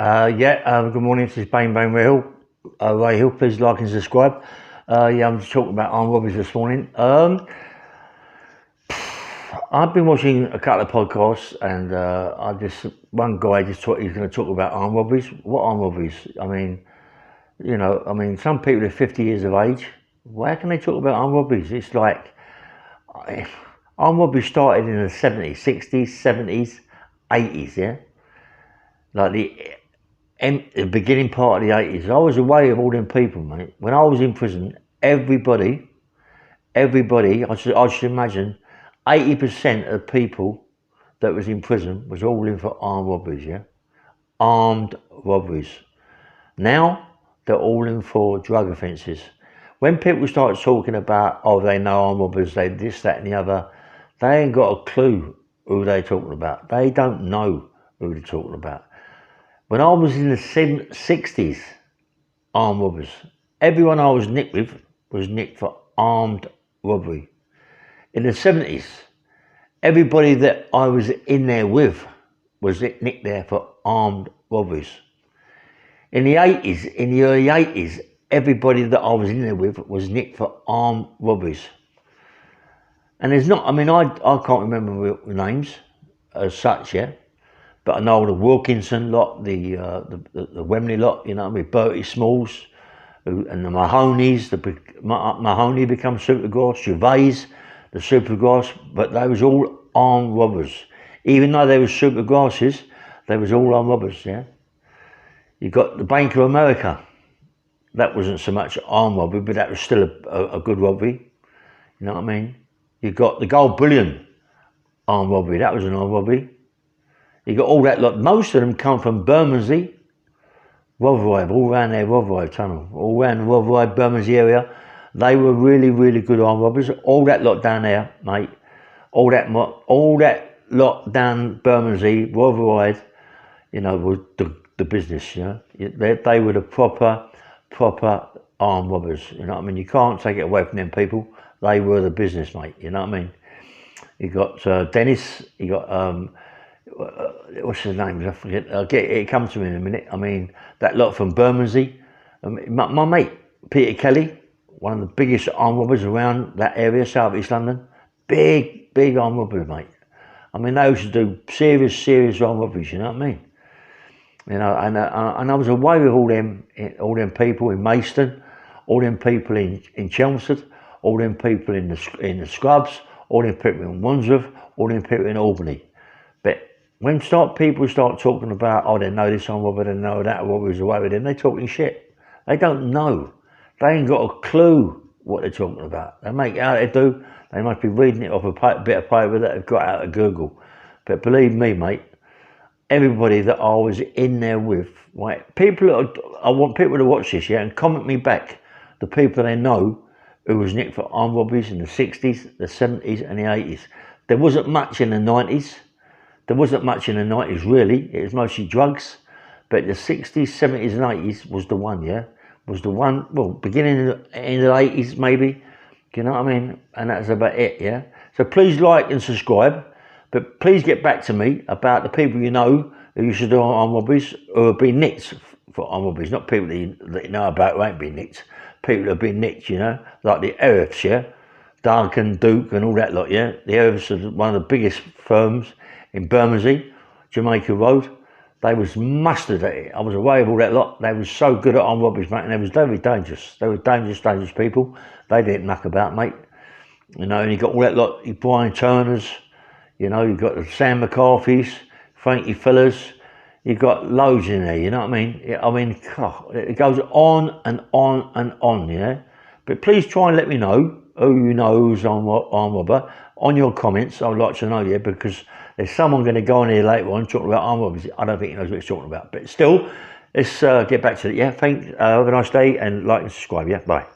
Good morning. This is Bane Ray Hill. Please like and subscribe. I'm just talking about armed robberies this morning. I've been watching a couple of podcasts, and one guy just thought he's going to talk about armed robberies. What armed robberies? Some people are 50 years of age. Why can they talk about armed robberies? It's like armed robberies started in the 70s, 60s, 70s, 80s, yeah? Like the beginning part of the 80s. I was away of all them people, mate. When I was in prison, everybody, I should imagine 80% of people that was in prison was all in for armed robberies, yeah? Armed robberies. Now, they're all in for drug offences. When people start talking about, they know armed robbers, they this, that and the other, they ain't got a clue who they're talking about. They don't know who they're talking about. When I was in the 60s, armed robbers, everyone I was nicked with was nicked for armed robbery. In the 70s, everybody that I was in there with was nicked there for armed robberies. In the early 80s, everybody that I was in there with was nicked for armed robberies. And there's not, I can't remember the names as such, yeah? But I know the Wilkinson lot, the Wembley lot, Bertie Smalls, and the Mahoney's, Mahoney becomes Supergrass, Gervais, the Supergrass, but they was all armed robbers. Even though they were Supergrasses, they was all armed robbers, yeah? You got the Bank of America. That wasn't so much armed robbery, but that was still a good robbery. You know what I mean? You got the Gold Bullion armed robbery. That was an armed robbery. You got all that lot. Most of them come from Bermondsey, Rotherhithe, all around there, Rotherhithe tunnel, all around the Rotherhithe, Bermondsey area. They were really, really good armed robbers. All that lot down there, mate. All that lot down Bermondsey, Rotherhithe, was the business. They were the proper armed robbers. You know what I mean? You can't take it away from them people. They were the business, mate. You know what I mean? You got Dennis. You got what's his name? I forget. It comes to me in a minute. That lot from Bermondsey. My mate Peter Kelly, one of the biggest armed robbers around that area, South East London. Big armed robbers, mate. They used to do serious armed robberies. You know what I mean? And I was away with all them people in Maidstone, all them people in Chelmsford, all them people in the Scrubs, all them people in Wandsworth, all them people in Albany. But when people start talking about, they know this armed robber, they know that robber was away with them, they're talking shit. They don't know. They ain't got a clue what they're talking about. They make it out they do. They must be reading it off a bit of paper that they've got out of Google. But believe me, mate, everybody that I was in there with, right? I want people to watch this, yeah, and comment me back the people they know who was nicked for armed robberies in the 60s, the 70s, and the 80s. There wasn't much in the 90s. There wasn't much in the 90s, really. It was mostly drugs. But the 60s, 70s, and 80s was the one, yeah? Was the one, beginning in the 80s, maybe. You know what I mean? And that's about it, yeah? So please like and subscribe. But please get back to me about the people you know who used to do armed robberies, who have been nicked for armed robberies. Not people that you know about who ain't been nicked. People that have been nicked, like the Eriths, yeah? Duncan, Duke, and all that lot, yeah? The Eriths are one of the biggest firms in Bermondsey, Jamaica Road. They was mustard at it. I was away with all that lot. They was so good at armed robberies, mate, and they was very dangerous. They were dangerous people. They didn't muck about, mate. And you got all that lot, you Brian Turners, you got the Sam McCarthy's, Frankie Fillers, you got loads in there, you know what I mean? It goes on and on and on, yeah? But please try and let me know who you know who's armed robber. On your comments, I would like to know, yeah, because there's someone going to go on here later on talking about armed robbers. I don't think he knows what he's talking about. But still, let's get back to it, yeah? Have a nice day and like and subscribe, yeah? Bye.